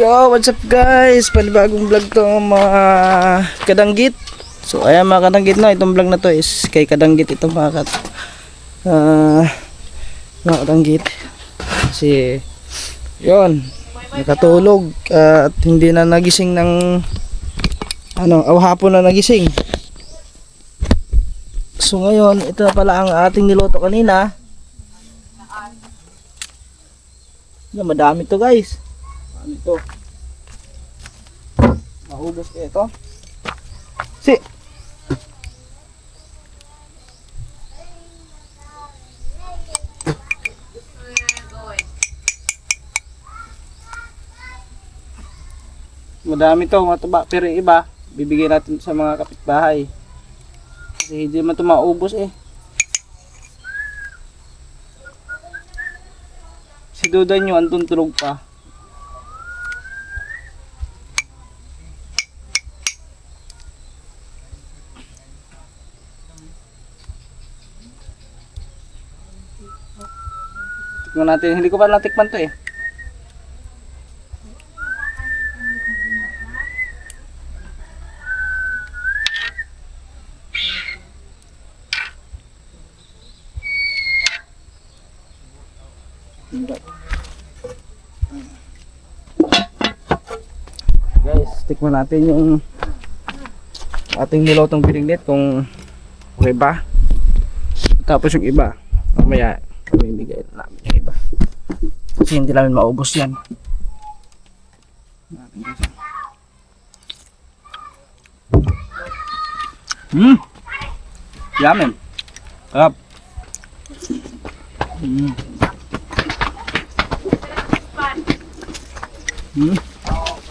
Yo, what's up guys? Panibagong vlog to mga kadanggit. So ayan mga kadanggit na, itong vlog na to is kay kadanggit ito mga kadanggit. Kasi yon, nakatulog at hindi na nagising ng hapon na nagising. So ngayon, ito na pala ang ating niluto kanina. Madami to guys. Ito. Mahubos kayo ito. Si. Madami to, mataba, pero yung iba bibigyan natin sa mga kapitbahay. Kasi hindi man ito maubos eh. Si Duda nyo andun tulog pa. Tikman natin, hindi ko pa natikman to eh. Guys, tikman natin yung ating nilotong binignet kung okay ba. Tapos yung iba, mamaya mamimigay namin yung iba. Kasi hindi namin maubos yan. Yamin. Sarap.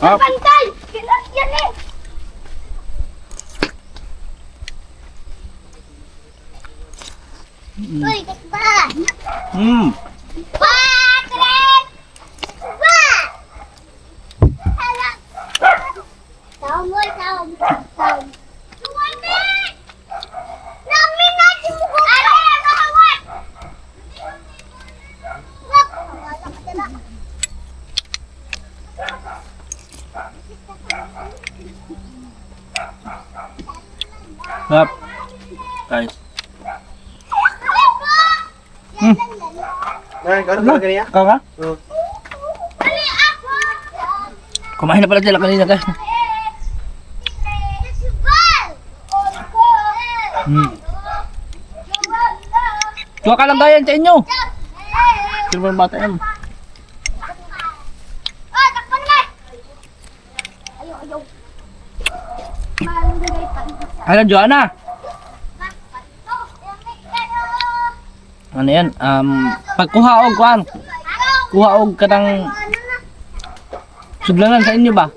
Pantay! Yan eh! Uy, takba! Patrick! Ba! Hala! Taon mo, taon. Tumanik! Namin natin mo kung ano yung nakawat! Wag! Wala ka dala. Sarap. Guys. Ikaw ka? Kumain na pala sila kanina guys. Tuwa ka lang gayan sa inyo. Sino ba yung bata yan? Hello Joanna. Ano yan? Pagkuha og kuan. Kuha og kadang sudlanan sa inyo ba?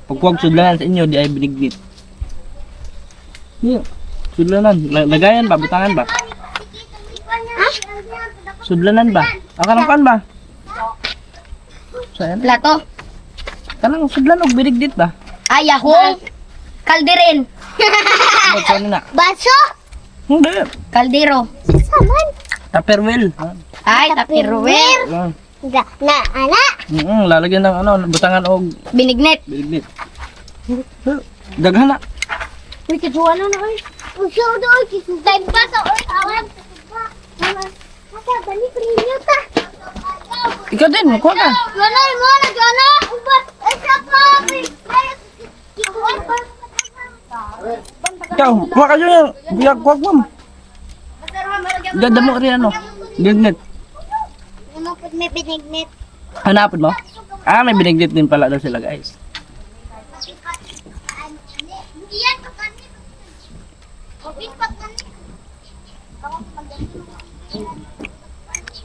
Pagkuha og sudlanan sa inyo di ay binignit. Yan. Sudlanan, lagayan ba, butangan ba? Sudlanan ba? Kanang kuan ba? Saan? Plato? Kanang sudlan og binignit ba? Ayaho! Kalderin! Saan na? Baso! Hindi. Kaldero. Saman? Tupperware. Ay, tapirware. Na, anak. Lalagyan ng butangan og Binignit. binignit. Daghan na. Uy, kajuan na ay. Usyo doon, kisintay pa sa awan. Masa, balik rin ta. Ikaw din, kuha ka. Gano'y mo na, gano'n. Isa pa. Ikaw, kuha ka dyan. Biyag, kuha mo. Ganda mo rin binignit. Ano po may binignit? Hanapin mo? May binignit din pala daw sila guys. Iyan pa kanina. Opin pa kanina.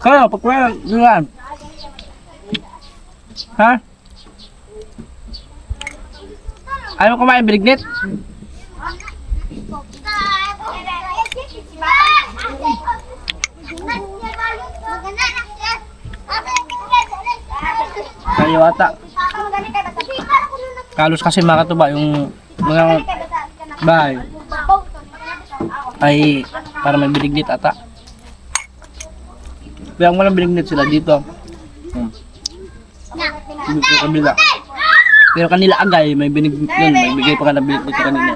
Kaya, pagkuha dyan. Ha? Ayaw mo kumain binignit? Kayo ata. Kalos kasi makatuba yung mga bahay ay para may binignit ata. Kaya walang binignit sila dito. Dito sa kabila. Pero kanila agay, may may bigay pa ka ng binigay kanila.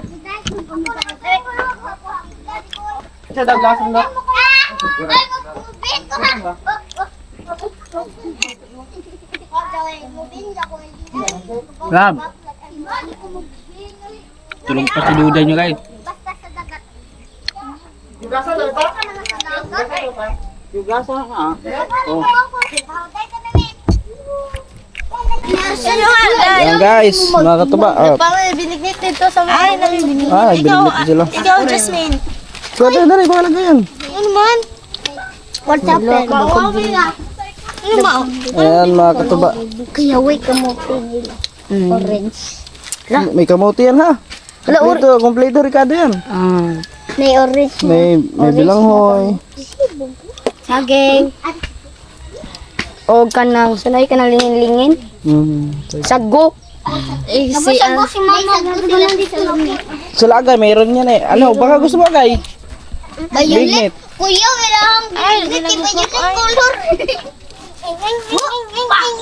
Sa daglasan na. Rab, tulong pa si Duday nyo guys. Oh. Ayan guys, mga katuba. Binignit dito sa mga. Ay, nabibinigit. Binigit sila. Ikaw, Jasmine. Dali, dali, baka lang ganyan. Ano man? What's up, Ben? Ano ba? Ayan mga katuba. Kaya wait ka mo nila. Orange. May kamote yan ha. Kompleto Ricardo yan. May orange. May bilanghoy. Saging. O kanang sanay ka nang lingin-lingin. Sago. Si Mama. Sila agay, mayroon yan eh. Ano, baka gusto mo agay? Violet. Kuya, wala ang violet. Violet color.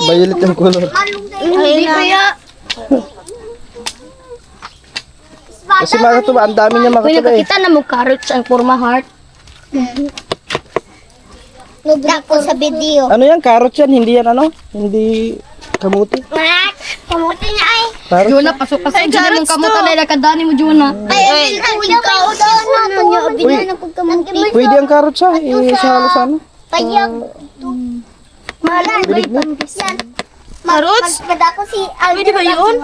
Violet yung color. Hindi kaya. Kasi mga katuba, ang dami niya mga Kuya, katuba eh. nakakita na mo carrots ang forma heart. Nagdak ko sa video. Ano yan? Carrots yan, hindi yan ano? Hindi kamuti. Kamuti niya ay. Carrots. Juna, pasok-pasok. Juna, yung kamuta na nakadani mo, Juna. Ay, ikaw daw na niyo. Binana ko kamuti. Pwede ang carrots ha. Isalo sa ano. Payag. Mahalan. Yan. Carrots? Magpada ko si Alvin. Pwede ba yun?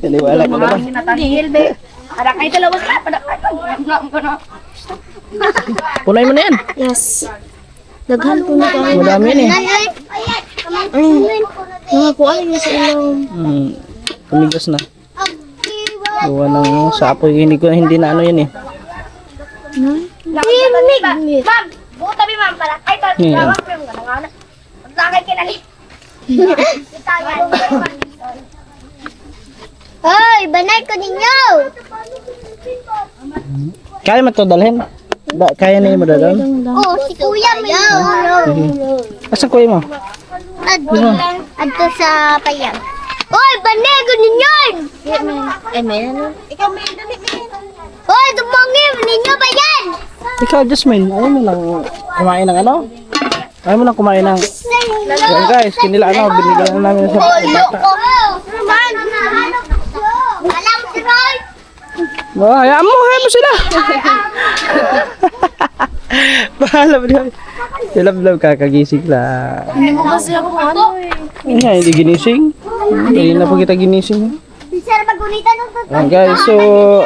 Taliwala ko naman. Hindi, Hilbe. Para kayo dalawa sila. Punay mo na yan. Yes. Daghan po na kayo. Madami yan eh. Mga po ano yung sa ilong. Tumigas na. Gawa ng sapoy. Hindi na ano yan eh. Dinig. Ma'am, buo tabi ma'am para. Ay, ito. Yeah. Tawag ko yung gano'n. Maglakay kinali. Hoy, banay ko ninyo. Kaya mo ito dalhin? Kaya na yung madadaan? Oh, si Kuya may Asan kuya mo? Adto sa payag. Hoy, banay ko ninyo. May ano? Ikaw may dali. Hoy, tumangin ninyo ba yan? Ikaw, Jasmine, ayaw mo lang kumain ng ano? Ayaw mo lang kumain ng... Yan guys, kinila ano, binigyan na namin sa bata. Roman, alam si Roy. Hayaan mo sila. Bahala mo din. Love kakagising lang. Hindi mo kasi ako ano eh. Hindi ginising. Hindi na po kita ginising. Sir, magunitan ng totoo. Ayan guys, so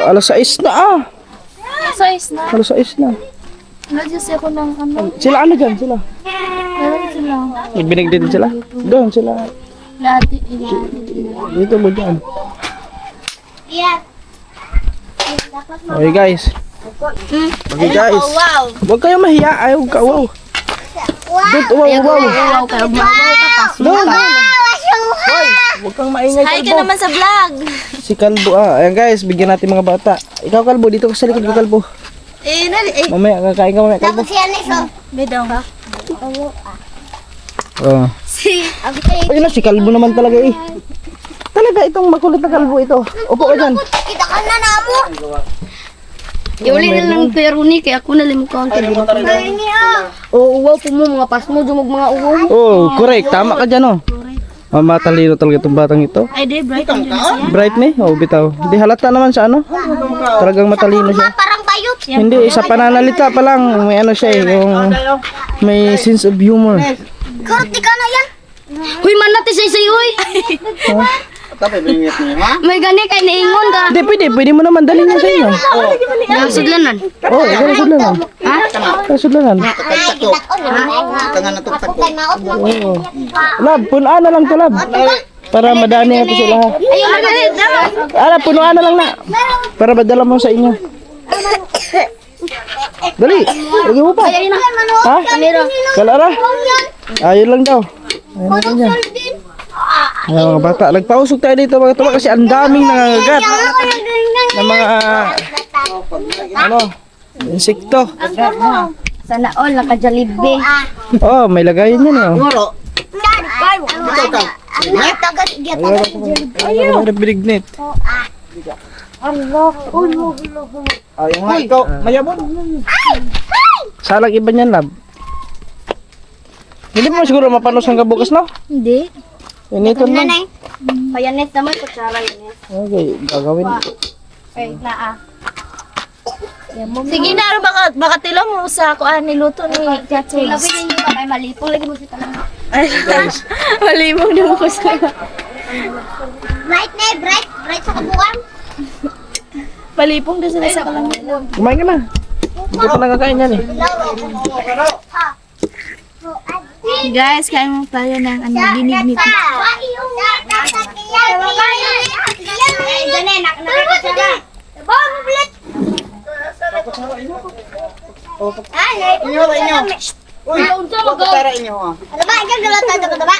alas 6 na ah. Size na. Alas 6 na. Nag-just ako ng ano. Sila ano dyan? Sila? Meron sila. Nagbinig din sila? Doon sila. Lati. Dito mo dyan. Yan. Okay guys. Okay guys. Huwag kayong mahiya. Ayaw ka. Wow. Doon. Wow. Doon. Hoy. Huwag kang maingay. Hi ka Kalbo. naman sa vlog. Si Kalbo Ayan guys. Bigyan natin mga bata. Ikaw Kalbo. Dito ka sa likod ko Kalbo. Mamaya. Kakain ka mamaya Kalbo. Tapos yan iso. Bidong. Oh. Si Ayun na. Si Kalbo naman talaga eh. Talaga itong makulit na Kalbo ito. Upo ka dyan. kita ka na namo. Iuli na lang kay Rooney, kaya ako na limang ko ang tabi. Ay niya. Oo, uwaw po mo, mga pas mo, dumog mga uwaw. Oh, correct. Tama ka dyan oh. Matalino talaga itong batang ito. Ay, di, bright ang dyan siya. Bright ni? Oh, bitaw. Di halata naman sa ano. Talagang matalino siya. Parang bayot. Hindi, sa pananalita pa lang, may ano siya eh, yung may sense of humor. Kurti ka na yan. Huy, man natin say huy. May gani kay naingon ka. Hindi, pwede mo naman dalhin niya sa inyo. Nasudlanan. Oh, ganun sudlanan. Ha? Sudlanan. Oh. Lab, punuan na lang to, Lab. Para madani natin sila ha. Ayun, Ala, punuan na lang na. Para madala mo sa inyo. Dali, lagi mo pa. Ha? Kalara? Ayun lang daw. Ayun lang yan. Ayan mga bata, nagpausok tayo dito mga tuba kasi ang daming nangangagat ng mga ano, insekto. sana all, naka-Jollibee. Oh, may lagayan yan oh. Ayaw na binignet. Ayaw nga ikaw. Mayabon. Salang iba niyan, lab. Hindi mo siguro mapanos hanggang bukas, no? Hindi. Initon lang. Payanet naman, kutsara yun. Okay, gagawin. Ay, naa. Sige na, baka tila mo sa kuan niluto ni Jackie. Labihin nyo ba kay malipong? Lagi mo si talang. Guys, Malipong naman ko sa... Bright na, bright sa kabukan. Malipong din sila sa kalang. kumain ka na. Hindi pa nakakain yan eh. Guys, kain mo tayo ng ginig. Uy, pagkatara inyo ha. Ano ba? Ikaw gulot ato ko ba?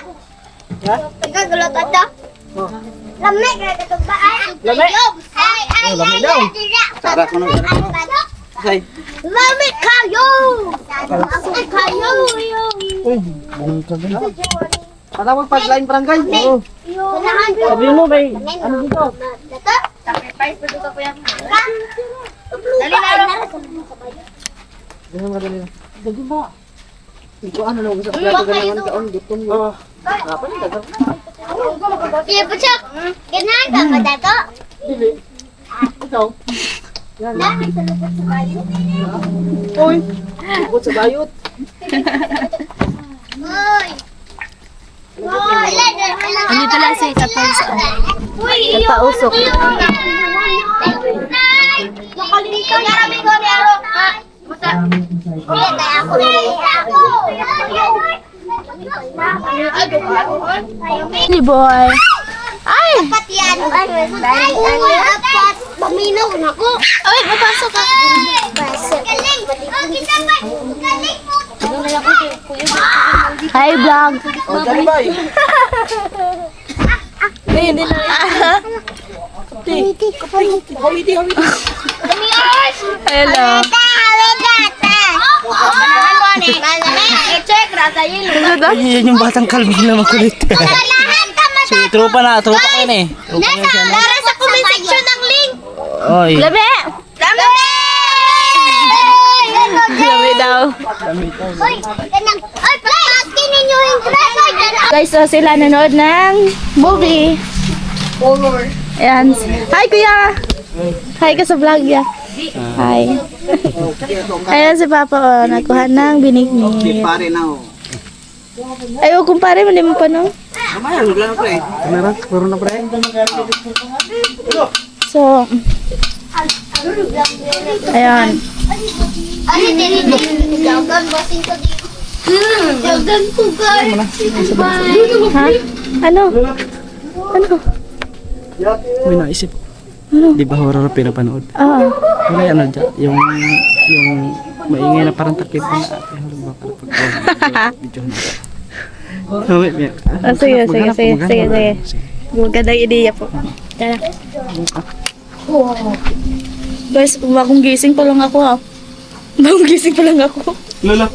Ikaw gulot ato? Lamig na ito ba? Lamig? Ay, lamig daw. Tara ko na. Say. Lamig kayo! Lamig kayo! Uy, bang ka ba? Patawag pag-line barangay. Oo. Unahan ko. Sabi mo bay, ano dito? Dito? Sacrifice pa dito ko yan. Dali na. Dito madali na. Dagi ba? Ikaw ano lang sa plato ganyan kaon gutom yo. Apa ni dagang? Iya, pucak. Ganahan ka ba dato? Dili. Ikaw. Dami sa lupot sa bayo. Uy. Bukod sa bayot. Uy! Uy! Andito lang si Katol sa... Katausok. Nakalimutan. Marami ko ni Aro. Ako. boy. Ay! Dapat yan. Dapat. Paminaw na ko. Ay, papasok ka. Galing. Galing mo. Hi, vlog. Oh, dali bay. Hindi na. Humiti. Hello. Yan yung batang kalbo na makulit. Si tropa kayo na eh. Lara sa comment section ng link. Oy. Labi! Labi daw. Uy, ganang. Uy, pagkaskin ninyo yung dress. Guys, so sila nanood ng movie. Ayan. Hi, kuya! Hi ka sa vlog ya. Hi. Ayan si Papa, oh, nakuha ng binigni. Pare na oh. Ay, oh, kumpare, mali mo pa no? Kamaya, wala na pre. Kamera, puro na pre. So, ayan. Ano din? Jagan, basing ko din. Jagan ko, guys. Ha? Ano? Ano? May naisip. Di ba horror pinapanood? Oo. Wala yan dyan. Yung maingay na parang takip na ate. Horror ba para video na. Sige. Magandang ideya po. Tara. Guys, bagong gising pa lang ako ha. Bagong gising pa lang ako. Lola.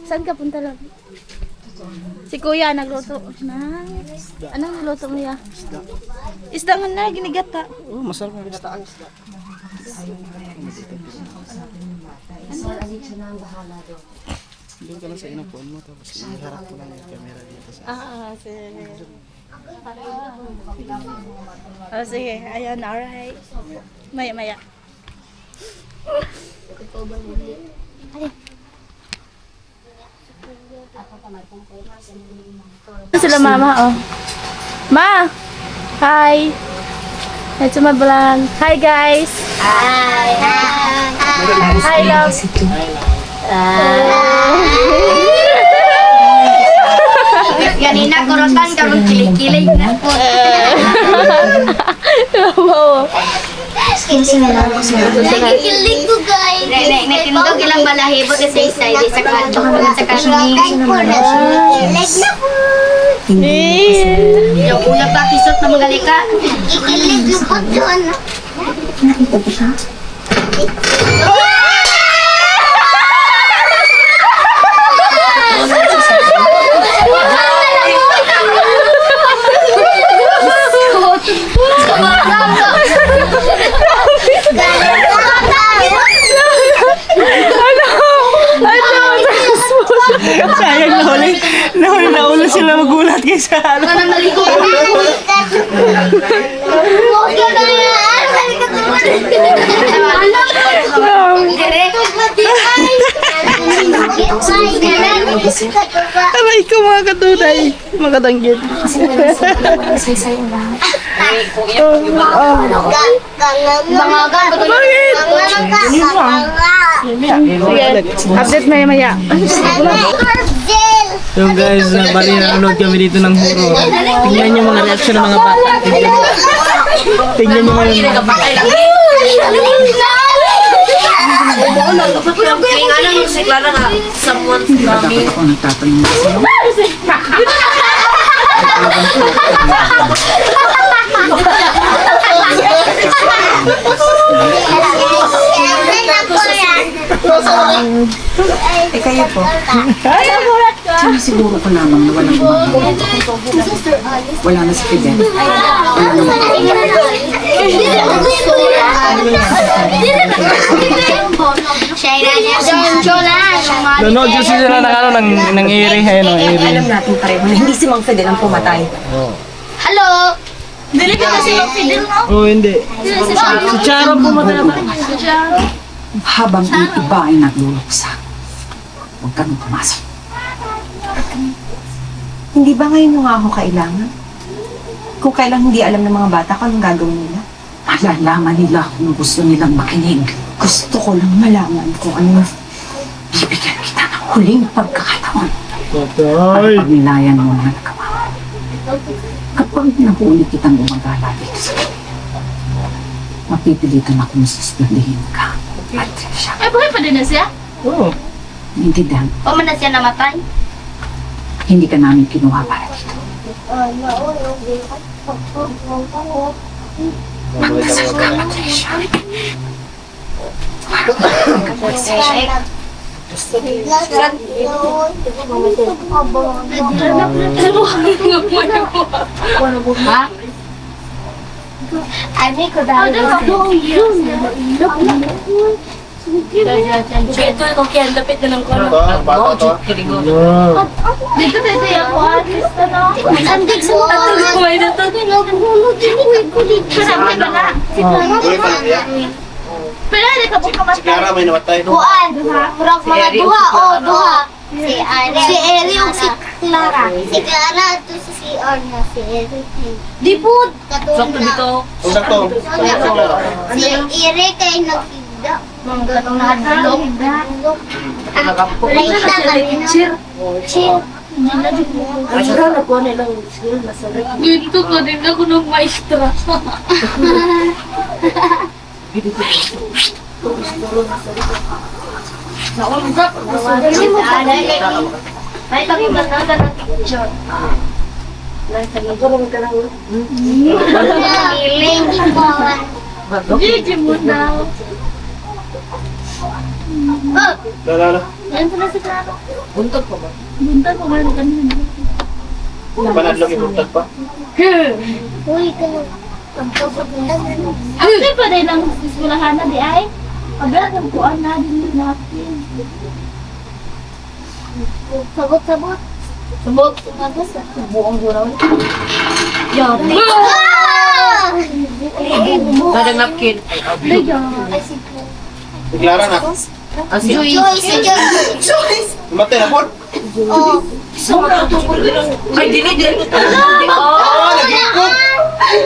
Saan ka punta lang? Si Kuya nagluto na. Anong niluto mo ya? Isda nga na, ginigata. Oh, masarap na ginataan. Doon ka lang sa inang phone mo tapos iharap mo lang yung camera dito sa Sige. Sige, ayan, alright. Maya. Sila mama, oh. Ma! Hi! Ito my vlog. Hi, guys! Hi, love! Ganina korotan karong kilig-kilig na po. Wow! Kilig ko, guys. Nakindog ilang balahibo sa isa sa kanto sa kaning. Yung una pa kisot na magalika. Ikilig yung pagdoon. Nakita ko siya. Sayang nahuli na ulo sila magulat kay sa ano. Aray ko mga katuday, mga katanggit. Sige, update maya. So guys, bali nanonood kami dito ng horror. Tingnan nyo mga reaction ng mga bata. Tingnan nyo mga Kayo po. Sinisiguro ko lamang na walang gumagawa. Wala na si Fidel. nanonood kasi sila ng ano, ng iri. Ayun o, iri. Alam natin pareho na hindi si Mang Fidel ang pumatay. Hello. Dili ka kasi mag-fidel mo. Oh, hindi. Si Charo pumatay naman. Habang ang iba ay nagluluksa, huwag ka nang pumasok. Hindi ba ngayon yung ako kailangan? Kung kailang hindi alam ng mga bata kung anong gagawin nila? Malalaman nila kung gusto nilang makinig. Gusto ko lang malaman kung ano bibigyan kita ng huling pagkakataon. Para pagnilayan mo na nagawa. Kapag nahuli kitang gumagala dito sa akin, mapipilitan akong suspendihin ka. Patricia, Ay, buhay pa din na siya? Oo. naintindihan? O man na siya namatay? Hindi ka namin kinuha para dito. Magdasal ka, Patricia. Ha? Ani ko dahil Ito kung kaya lapit na ng kono. Dito ako artist na. Andik sa Kumain na to. Kasama ka na. Pero hindi ka po kamatay. Clara may namatay. Kuan. Murag mga duha o duha. Si Ariel. Si Ariel si Clara. Si Clara to si CR na si Ariel. Di po. Sakto dito. Sakto. Si Ire kay nagkida. Mga ganong nahadlok. Lain na kami. Cheer. Dito ko din ako ng maestra. May pag-ibatan ka ng picture. Iling ko. Gigi mo na. Oh! Lala. Yan pala si Clara. Buntag pa ba? Bunta ko meron kanina. Panad lang ibuntag pa. Uy, ka lang. Actually pa dahil lang ismulahan na di ay. Agad ang kuan na din natin. Sabot-sabot. Sabot. Buong guraw. Yari. Kadang napkin. Si Clara na. Joyce. Namatay na po. Oh. Ay, dili. Ah, nagikot.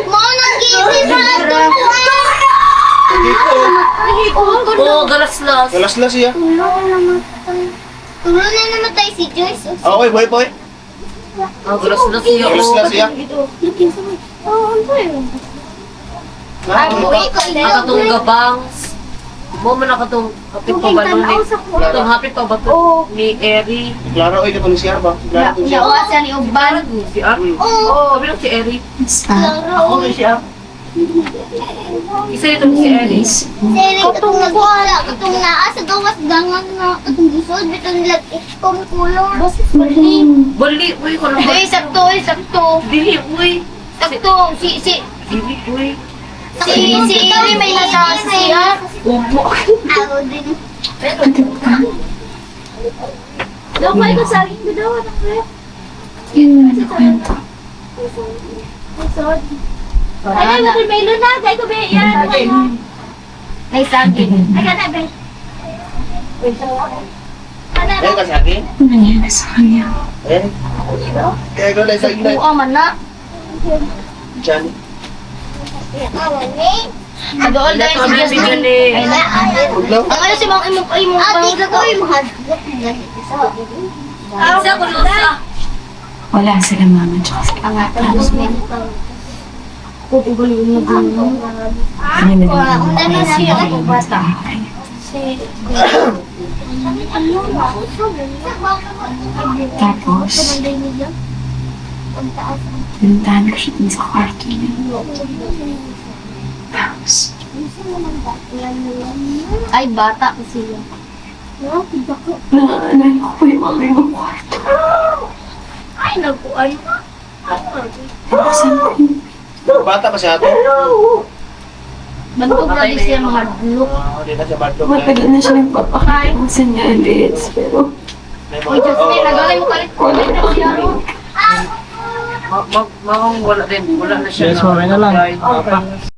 Mo nang gising sa atin. Nagikot. Oo, galaslas. Galaslas siya. Tulo na namatay si Joyce. Okay, boy, boy. Galaslas siya. Galaslas siya. Ah, buhay ko na. Akatong gabangs. Mo man ako itong hapit pa ba nun eh. Itong hapit pa ba ito ni Eri. Klaro, oy, katong siya ba? Klaro to siya. Nawa siya ni Uban. Si Ar. Oo, sabi lang si Eri. Ako na siya. Isa dito si Eri. Sili katong nagwala, katong naa sa gawas gangan na katong gisod bitong lag-ikom color. Bali, uy, ko lang. Sakto. Dili, uy. Sakto. Si Dili, uy. Eri may nasa siya. Upo. Ako din. Daw ko ito sa akin ko daw. Yun mo na kwento. Ay, watermelon na. Kaya ko ba yan? May saging. Ay, ka na, be. Ayun ka sa akin? Ano nangyari sa kanya? Eh? Kaya ko na sa inay. Oo man na. Diyan. Adool dahil si Kami Justin. bigyan ni... Ay na. Huwag lang. Ang ano si Mang Imong Ate ko yung mahadlok. Isa ko lusa. Wala sila mama tsaka sa Ang atang husband. kanya na lang. Ang dami na siya. Tapos, pinuntahan ko siya dun sa kwarto niya. Tapos, Ay, bata kasi yan. naaalala ko pa yung mga yung kwarto. Ay, nakuan. Saan ko yung Bata pa siya ito. Bantog na din siya mahadlok. Hindi na siya badlog. matagal na siya nagpapakain ng senyales, pero Uy, Justin, nagalay mo kalit ko. Wala din. Wala na siya. Yes, mamaya na lang. Papa.